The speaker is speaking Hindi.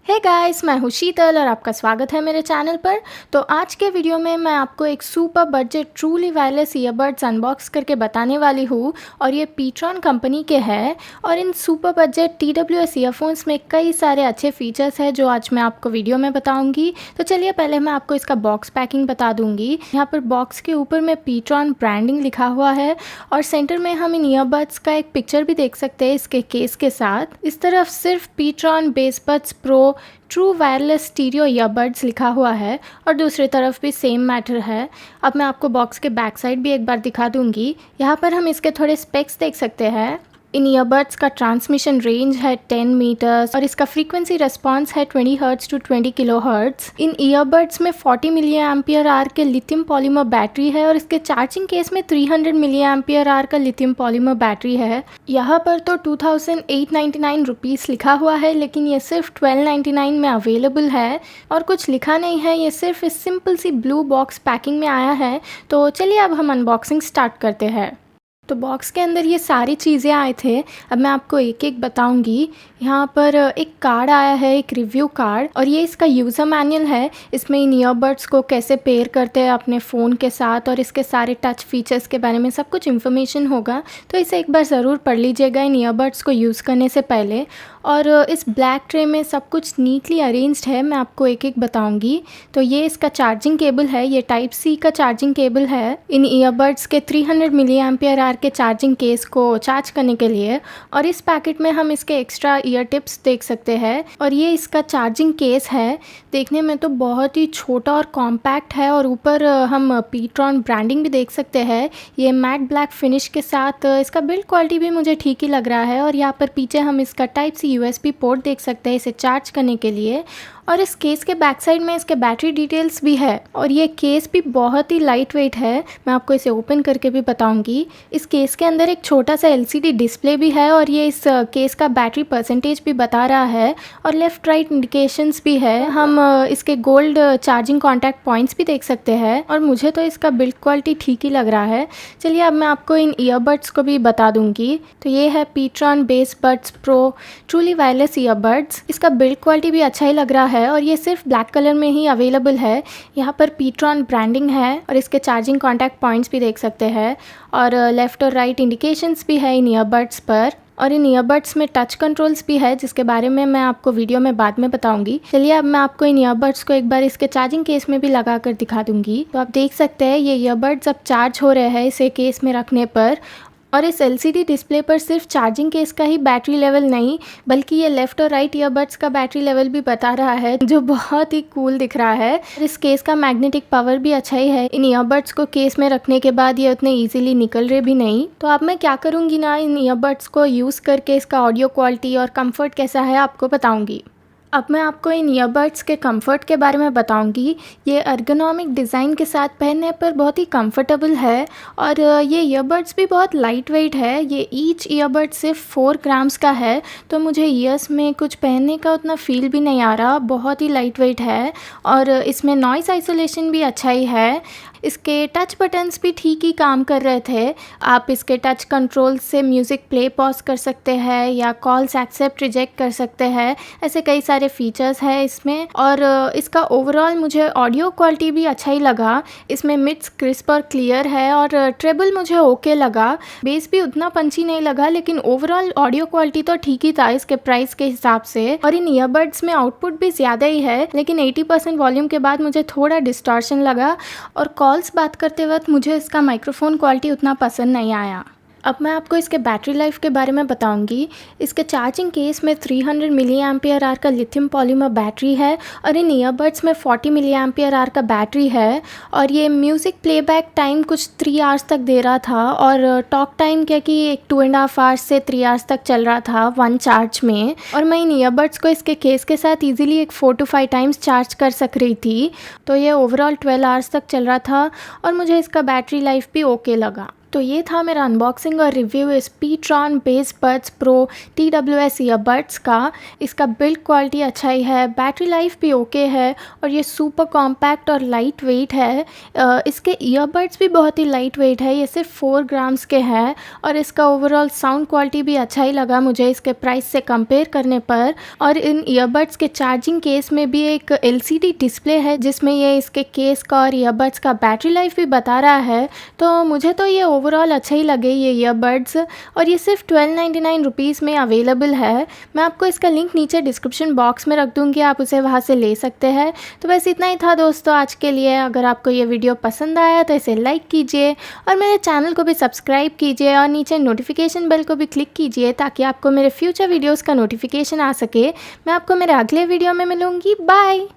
हे गाइस, मैं हूँ शीतल और आपका स्वागत है मेरे चैनल पर। तो आज के वीडियो में मैं आपको एक super budget truly wireless earbuds unbox करके बताने वाली हूँ और ये पीट्रॉन कंपनी के हैं। और इन सुपर बजट TWS ईयरफोन्स में कई सारे अच्छे फीचर्स हैं जो आज मैं आपको वीडियो में बताऊँगी। तो चलिए पहले मैं आपको इसका बॉक्स पैकिंग बता दूँगी। यहाँ पर बॉक्स के ऊपर में पीट्रॉन ब्रांडिंग लिखा हुआ है और सेंटर में हम इन ईयरबड्स का एक पिक्चर भी देख सकते हैं इसके केस के साथ। इस तरफ सिर्फ pTron Bassbuds pro true wireless stereo earbuds लिखा हुआ है और दूसरी तरफ भी सेम मैटर है। अब मैं आपको बॉक्स के बैक साइड भी एक बार दिखा दूंगी। यहाँ पर हम इसके थोड़े स्पेक्स देख सकते हैं। इन ईयरबड्स का ट्रांसमिशन रेंज है 10 मीटर्स और इसका फ्रीक्वेंसी रेस्पॉन्स है 20 हर्ट्ज टू 20 किलो हर्ट्ज। इन ईयरबड्स में 40 मिली एम्पियर आर के लिथियम पॉलीमर बैटरी है और इसके चार्जिंग केस में 300 मिली एम्पियर आर का लिथियम पॉलीमर बैटरी है। यहाँ पर तो 2899 रुपीज़ लिखा हुआ है, लेकिन ये सिर्फ 1299 में अवेलेबल है और कुछ लिखा नहीं है। ये सिर्फ इस सिंपल सी ब्लू बॉक्स पैकिंग में आया है। तो चलिए अब हम अनबॉक्सिंग स्टार्ट करते हैं। तो बॉक्स के अंदर ये सारी चीज़ें आए थे। अब मैं आपको एक एक बताऊंगी। यहाँ पर एक कार्ड आया है, एक रिव्यू कार्ड, और ये इसका यूज़र मैनुअल है। इसमें इन ईयरबड्स को कैसे पेयर करते हैं अपने फ़ोन के साथ और इसके सारे टच फीचर्स के बारे में सब कुछ इन्फॉर्मेशन होगा। तो इसे एक बार ज़रूर पढ़ लीजिएगा इन ईयरबड्स को यूज़ करने से पहले। और इस ब्लैक ट्रे में सब कुछ नीटली अरेंज्ड है। मैं आपको एक एक बताऊंगी। तो ये इसका चार्जिंग केबल है, ये टाइप सी का चार्जिंग केबल है इन ईयरबड्स के 300 मिली एम्पियर आर के चार्जिंग केस को चार्ज करने के लिए। और इस पैकेट में हम इसके एक्स्ट्रा ईयर टिप्स देख सकते हैं। और ये इसका चार्जिंग केस है। देखने में तो बहुत ही छोटा और कॉम्पैक्ट है और ऊपर हम पीट्रॉन ब्रांडिंग भी देख सकते हैं। ये मैट ब्लैक फिनिश के साथ इसका बिल्ड क्वालिटी भी मुझे ठीक ही लग रहा है। और यहाँ पर पीछे हम इसका टाइप सी USB पोर्ट देख सकते हैं इसे चार्ज करने के लिए। और इस केस के बैक साइड में इसके बैटरी डिटेल्स भी है और ये केस भी बहुत ही लाइट वेट है। मैं आपको इसे ओपन करके भी बताऊंगी। इस केस के अंदर एक छोटा सा LCD डिस्प्ले भी है और ये इस केस का बैटरी परसेंटेज भी बता रहा है और लेफ़्ट राइट इंडिकेशंस भी है। हम इसके गोल्ड चार्जिंग कॉन्टैक्ट पॉइंट्स भी देख सकते हैं और मुझे तो इसका बिल्ड क्वालिटी ठीक ही लग रहा है। चलिए अब मैं आपको इन ईयरबड्स को भी बता दूंगी। तो ये है pTron Bassbuds pro truly wireless earbuds. इसका बिल्ड क्वालिटी भी अच्छा ही लग रहा है और ये सिर्फ ब्लैक कलर में ही अवेलेबल है। यहाँ पर पीट्रॉन ब्रांडिंग है और इसके चार्जिंग कॉन्टैक्ट पॉइंट्स भी देख सकते हैं और लेफ़्ट और राइट इंडिकेशंस भी है इन ईयरबड्स पर। और इन ईयरबड्स में टच कंट्रोल्स भी है जिसके बारे में मैं आपको वीडियो में बाद में बताऊंगी। चलिए अब मैं आपको इन ईयरबड्स को एक बार इसके चार्जिंग केस में भी लगा कर दिखा दूंगी। तो आप देख सकते हैं ये ईयरबड्स अब चार्ज हो रहे हैं इसे केस में रखने पर। और इस LCD डिस्प्ले पर सिर्फ चार्जिंग केस का ही बैटरी लेवल नहीं बल्कि ये लेफ़्ट और राइट ईयरबड्स का बैटरी लेवल भी बता रहा है, जो बहुत ही कूल दिख रहा है। इस केस का मैग्नेटिक पावर भी अच्छा ही है। इन ईयरबड्स को केस में रखने के बाद ये उतने इजीली निकल रहे भी नहीं। तो अब मैं क्या करूँगी ना, इन ईयरबड्स को यूज़ करके इसका ऑडियो क्वालिटी और कंफर्ट कैसा है आपको बताऊँगी। अब मैं आपको इन ईयरबड्स के कंफर्ट के बारे में बताऊंगी। ये एर्गोनॉमिक डिज़ाइन के साथ पहनने पर बहुत ही कंफर्टेबल है और ये ईयरबड्स भी बहुत लाइट वेट है। ये ईच ईयरबड सिर्फ 4 ग्राम्स का है, तो मुझे ईयर्स में कुछ पहनने का उतना फील भी नहीं आ रहा। बहुत ही लाइट वेट है और इसमें नॉइज़ आइसोलेशन भी अच्छा ही है। इसके टच बटन्स भी ठीक ही काम कर रहे थे। आप इसके टच कंट्रोल से म्यूज़िक प्ले पॉज कर सकते हैं या कॉल्स एक्सेप्ट रिजेक्ट कर सकते हैं। ऐसे कई सारे फीचर्स हैं इसमें। और इसका ओवरऑल मुझे ऑडियो क्वालिटी भी अच्छा ही लगा। इसमें मिड्स क्रिस्प और क्लियर है और ट्रेबल मुझे ओके लगा। बेस भी उतना पंची नहीं लगा, लेकिन ओवरऑल ऑडियो क्वालिटी तो ठीक ही था इसके प्राइस के हिसाब से। और इन ईयरबड्स में आउटपुट भी ज़्यादा ही है, लेकिन 80% वॉल्यूम के बाद मुझे थोड़ा डिस्टॉर्शन लगा और कॉल्स बात करते वक्त मुझे इसका माइक्रोफोन क्वालिटी उतना पसंद नहीं आया। अब मैं आपको इसके बैटरी लाइफ के बारे में बताऊंगी। इसके चार्जिंग केस में 300 मिली एम्पियर आर का लिथियम पॉलीमर बैटरी है और इन ईयरबड्स में 40 मिली एम्पियर आर का बैटरी है। और ये म्यूज़िक प्लेबैक टाइम कुछ 3 आवर्स तक दे रहा था और टॉक टाइम क्या कि एक 2.5 आवर्स से 3 आवर्स तक चल रहा था 1 चार्ज में। और मैं इन ईयरबड्स को इसके केस के साथ ईजिली एक 4 to 5 टाइम्स चार्ज कर सक रही थी। तो ये ओवरऑल 12 आवर्स तक चल रहा था और मुझे इसका बैटरी लाइफ भी ओके लगा। तो ये था मेरा अनबॉक्सिंग और रिव्यू इस Ptron Bassbuds Pro TWS earbuds का। इसका बिल्ड क्वालिटी अच्छा ही है, बैटरी लाइफ भी ओके है और ये सुपर कॉम्पैक्ट और लाइट वेट है। इसके ईयरबड्स भी बहुत ही लाइट वेट है, ये सिर्फ 4 ग्राम्स के हैं और इसका ओवरऑल साउंड क्वालिटी भी अच्छा ही लगा मुझे इसके प्राइस से कंपेयर करने पर। और इन ईयरबड्स के चार्जिंग केस में भी एक LCD डिस्प्ले है जिसमें ये इसके केस का और ईयरबड्स का बैटरी लाइफ भी बता रहा है। तो मुझे तो ये ओवरऑल अच्छे ही लगे ये ईयरबड्स, और ये सिर्फ 1299 रुपीज़ में अवेलेबल है। मैं आपको इसका लिंक नीचे डिस्क्रिप्शन बॉक्स में रख दूँगी, आप उसे वहाँ से ले सकते हैं। तो बस इतना ही था दोस्तों आज के लिए। अगर आपको ये वीडियो पसंद आया तो इसे लाइक कीजिए और मेरे चैनल को भी सब्सक्राइब कीजिए और नीचे नोटिफिकेशन बेल को भी क्लिक कीजिए ताकि आपको मेरे फ्यूचर वीडियोज़ का नोटिफिकेशन आ सके। मैं आपको मेरे अगले वीडियो में मिलूँगी। बाय।